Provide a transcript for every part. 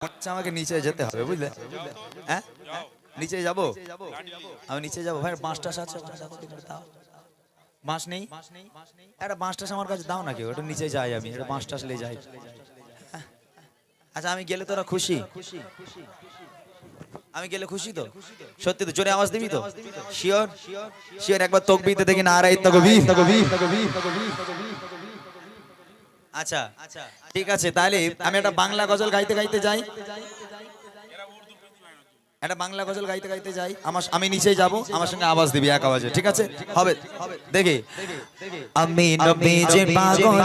আচ্ছা আমাকে নিচে যেতে হবে বুঝলে হ্যাঁ নিচে যাবো আমি নিচে যাবো ভাই বাঁশটা আছে দাও বাঁশ নেই একটা বাঁশটা আমার কাছে দাও নাকি ওটা নিচে যাই আমি একটা বাঁশটা নিয়ে যাই আচ্ছা আমি গেলে তোরা খুশি আমি গেলে খুশি তো সত্যি তো জোরে আওয়াজ দিবি তো শিওর শিওর একবার তাকবীরতে দেখি নারায়ে তাকবীর আচ্ছা ঠিক আছে তাহলে আমি একটা বাংলা গজল গাইতে গাইতে যাই একটা বাংলা গজল গাইতে গাইতে যাই আমি নিচে যাব আমার সঙ্গে আওয়াজ দিবি এক আওয়াজে ঠিক আছে হবে দেখি আমি নবীজির পাগল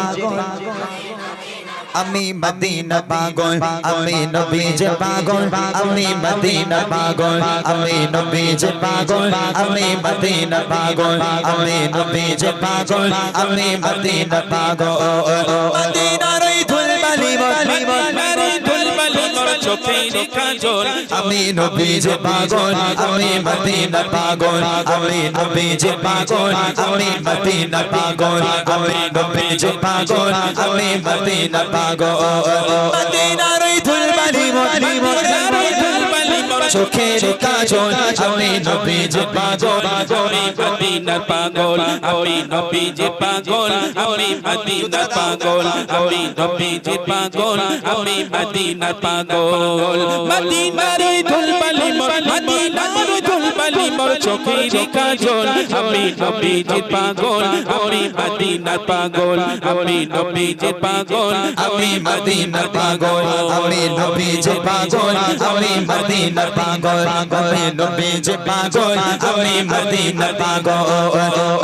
আমি মদিনা পাগল আমি নবীজির পাগল আমি মদিনা পাগল আমি নবীজির পাগল আমি মদিনা পাগল আমি নবীজির পাগল আমি মদিনা পাগল মদিনার ওই ধুলবালি চোখের কাজল আমি নবীজির পাগল আমি মদিনা পাগল আমি নবীজির পাগল আমি মদিনা পাগল আমি নবীজির পাগল আমি মদিনা পাগল মদিনার ওই ধুলবালি চোখের কাজল আমি নবীজির পাগল আমি মদিনা পাগল আমি নবীজির পাগল আমি মদিনা পাগল আমি নবীজির পাগল আমি মদিনা পাগল মদিনার ওই ধুলবালি মদিনার ওই ধুলবালি মোর চোখের কাজল আমি নবীজির পাগল আমি মদিনা পাগল আমি নবীজির পাগল আমি মদিনা পাগল আমি নবীজির পাগল আমি মদিনা পাগল আমি নবীজির পাগল আমি মদিনা পাগল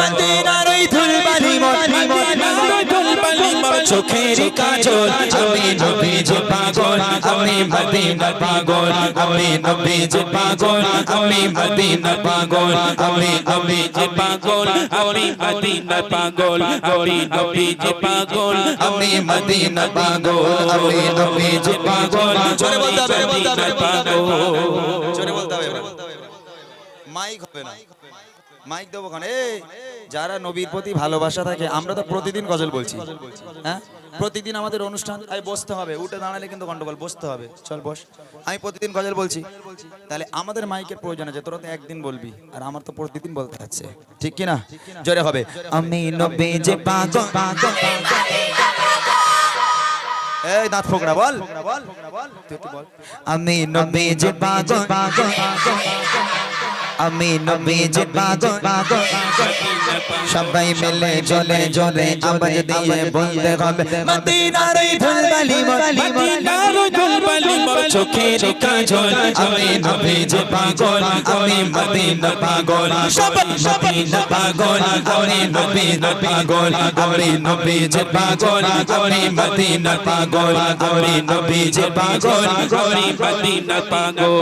মদিনার ওই ধুলবালি মদিনার ওই ধুলবালি মোর চোখের কাজল আমি নবীজির পাগল আমি মদিনা পাগল আমি নবীজির পাগল আমি মদিনা পাগল আমি নবীজির পাগল আমি মদিনা পাগল আমি নবীজির পাগল আমি মদিনা পাগল আমি নবীজির পাগল জোরে বলতে হবে জোরে বলতে হবে মাইক হবে না মাইক দেবো কানে যারা নবীর প্রতি ভালোবাসা থাকে আমরা তো প্রতিদিন গজল বলছি হ্যাঁ প্রতিদিন আমাদের অনুষ্ঠান তাই বসতে হবে উঠে দাঁড়ালে কিন্তু গন্ডগোল বসতে হবে চল বস আমি প্রতিদিন গজল বলছি তাহলে আমাদের মাইকের প্রয়োজন আছে তোরা তো একদিন বলবি আর আমার তো প্রতিদিন বলতে হচ্ছে ঠিক কি না জোরে হবে আমি নবীজির পাগল এই দাঁত ফোকড়া বল আমি নবীজির পাগল আমি নবীজির পাগল সবাই মিলে জলে জলে আওয়াজ দিয়ে বলতে হবে মদিনার ওই ধুলবালি মদিনার ওই ধুলবালি মোর চোখের কাজল আমি নবীজির পাগল আমি মদিনা পাগল সবাই মদিনা পাগল আমি নবীজির পাগল আমি নবীজির পাগল আমি মদিনা পাগল আমি নবীজির পাগল আমি মদিনা পাগল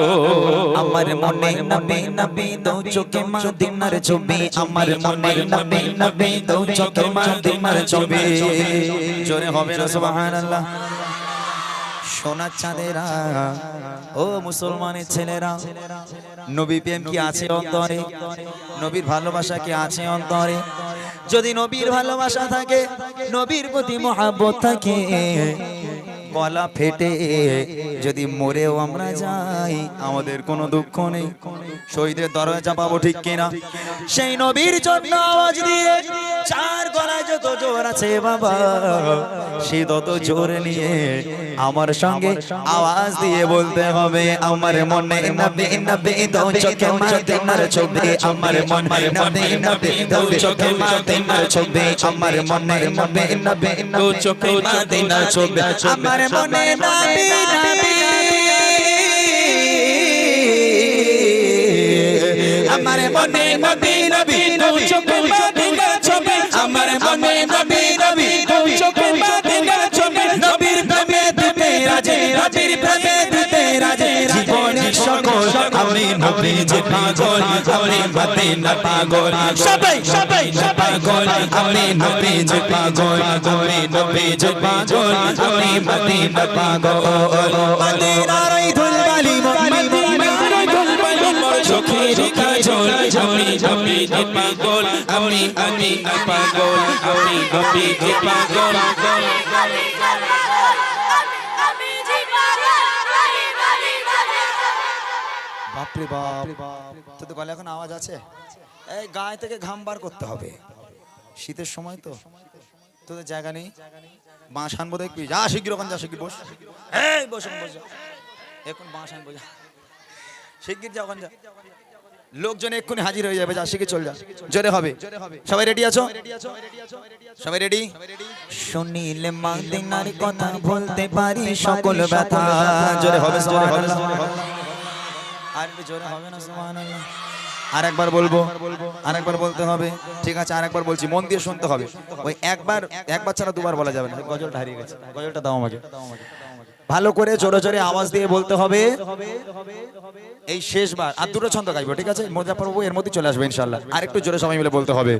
আমার মনে নবী নবী দো চোখে মদিনার ছবি আমার মনে নবী নবী দো চোখে মদিনার ছবি জোরে হবে না সুবহানাল্লাহ সোনা চাঁদেরা ও মুসলমানের ছেলেরা নবী প্রেম কি আছে অন্তরে নবীর ভালোবাসা কি আছে অন্তরে যদি নবীর ভালোবাসা থাকে নবীর প্রতি মহব্বত থাকে গলা ফেটে যদি মরেও আমরা যাই আমাদের কোনো দুঃখ নেই শহীদের দরজা পাবো ঠিক কিনা সেই নবীর জন্য আওয়াজ দিয়ে চার গলায় যত জোর আছে বাবা সে তত জোর নিয়ে আমার সঙ্গে আওয়াজ দিয়ে বলতে হবে আমার মনে নবী নবী দো চোখে মদিনার ছবি আমার মনে নবী নবী দো চোখে মদিনার ছবি আমার মনে নবী নবী দো চোখে মদিনার ছবি আমার মনে নবী নবী আমার মনে নবী নবী দো চোখে মদিনার ছবি আমার মনে নবী নবী দো চোখে মদিনার ছবি নবীর প্রেমে দিতে রাজে নবীর প্রেমে দিতে রাজে জীবনের সকল আমি নবীজির পাগল আমি মদিনা পাগল সবাই সবাই পাগল আমি নবীজির পাগল আমি নবীজির পাগল আমি মদিনা পাগল মদিনার ওই ধুলবালি মদিনার ওই ধুলবালি মোর চোখের কাজল আমি নবীজির পাগল আমি মদিনা পাগল আমি নবীজির পাগল আমি নবীজির পাগল বাপরে বাপ, তোদের গলা এখন আওয়াজ আছে? এই গায়ে থেকে ঘাম বার করতে হবে, শীতের সময় তো, তোদের জায়গা নেই। বাঁশ আনবো দেখবি, যা শিগগির ওখানে যা, শিগগির বস, এই বস বস, এখন বাঁশ আনবো, যা শিগগির যা ওখানে যা, লোকজন এক্ষুনি হাজির হয়ে যাবে, যা শিগগির চল যা, জোরে হবে। সবাই রেডি আছো? সবাই রেডি? শুনিলে মদিনার কথা বলতে পারি সকল ব্যথা, জোরে হবে সুবহানাল্লাহ, আর একটু জোরে হবে না সুবহানাল্লাহ? আর একবার বলবো, আর একবার বলতে হবে, ঠিক আছে? আর একবার বলছি, মন দিয়ে শুনতে হবে। ওই একবার ছাড়া দুবার বলা যাবে না। গজলটা হারিয়ে গেছে, গজলটা দাও আমাকে। ভালো করে জোরে জোরে আওয়াজ দিয়ে বলতে হবে, এই শেষবার। আর দুটো ছন্দ গাইবো, ঠিক আছে? মুজাফফর বাবু এর মধ্যে চলে আসবে ইনশাআল্লাহ। আর একটু জোরে সবাই মিলে বলতে হবে।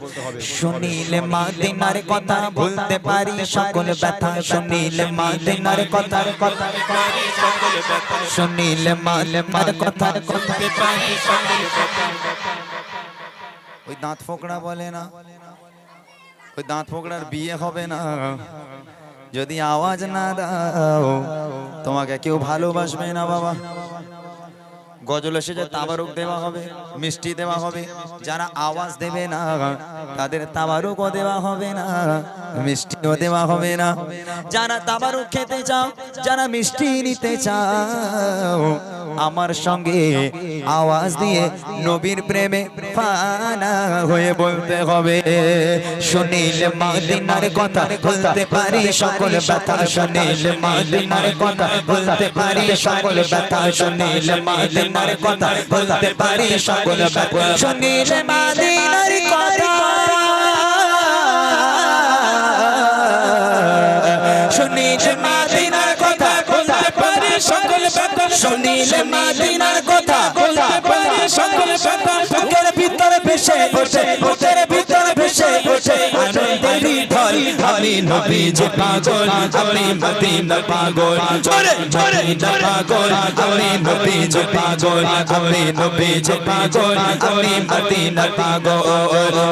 শুনিলে মদিনার কথা বলতে পারি সকল ব্যথা, শুনিলে মদিনার কথা, শুনিলে মদিনার কথা বলতে পারি সকল ব্যথা। ওই দাঁত ফোকড়া বলে না, ওই দাঁত ফোকড়ার বিয়ে হবে না যদি আওয়াজ না দাও, তোমাকে কেউ ভালোবাসবে না বাবা। গজল এসেছে, তাবারুক দেওয়া হবে, মিষ্টি দেওয়া হবে। যারা আওয়াজ দেবে না তাদের তাবারুকও দেওয়া হবে না, মিষ্টিও দেওয়া হবে না। যারা তাবারুক খেতে চাও, যারা মিষ্টি নিতে চাও, আমার সঙ্গে আওয়াজ দিয়ে নবীর প্রেমে ফানা হয়ে বলতে হবে। শুনিলে মদিনার কথা বলতে পারি সকল ব্যথা, শুনিলে মদিনার কথা বলতে পারি সকল ব্যথা, শুনিলে মদিনার কথা বলতে পারি সকল ব্যথা, শুনিলে মদিনার কথা, শুনিলে মদিনার কথা বলতে পারি সকল ব্যথা, শুনিলে মদিনার কথা বলতে পারি সকল ব্যথা। বুকের ভিতরে ভেসে ওঠে, বুকের ভিতরে ভেসে ওঠে আনন্দেরই ঢল। আমি নবীজি পাগল, আমি মদিনার পাগল, জোরে জোরে পাগল। আমি নবীজি পাগল, আমি নবীজি পাগল, আমি মদিনার পাগল।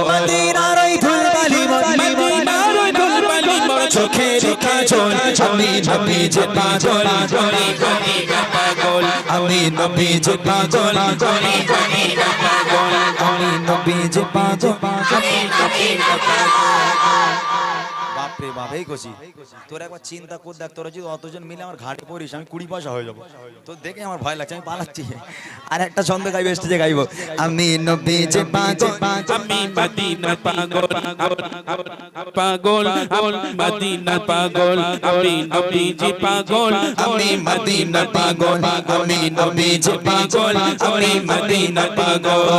মদিনার ওই ধুলবালি, মদিনার ওই ধুলবালি মোর চোখের কাজল। আমি নবীজি পাগল, আমি মদিনার পাগল, আমি নবীজি পাগল, আমি মদিনার পাগল, আমি নবীজি পাগল, আমি মদিনার পাগল। বাপরে বাপ, এই কষি তোর একবার চিন্তা কর, দেখ তোরা যদি অতজন মিলে আমার ঘাটে পড়িস, আমি 20 পয়সা হয়ে যাবো। তো দেখে আমার ভয় লাগছে, আমি পালাচ্ছি। আর একটা ছন্দ গাইবো, স্টেজে গাইবো, আমি নবীজি পাগল, আমি মদিনার পাগল, পাগল মদিনার পাগল, আমি নবীজি পাগল, আমি মদিনার পাগল, আমি নবীজি পাগল, আমি মদিনার পাগল।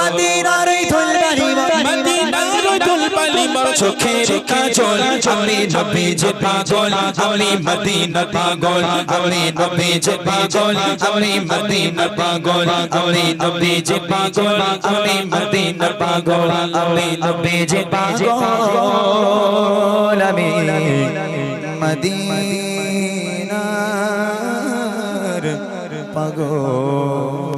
মদিনার এই ধুলবালি, মদিনার ধুলবালি মোর চোখের কাজল। আমি নবীজি পাগল, আমি মদিনার পাগল, আমি নবীজি পাগল, আমি মদিনার পাগল, আমি নবীজি পাগল, আমি মদিনার পাগল, আমি নবীজি পাগল, আমি মদিনার পাগল।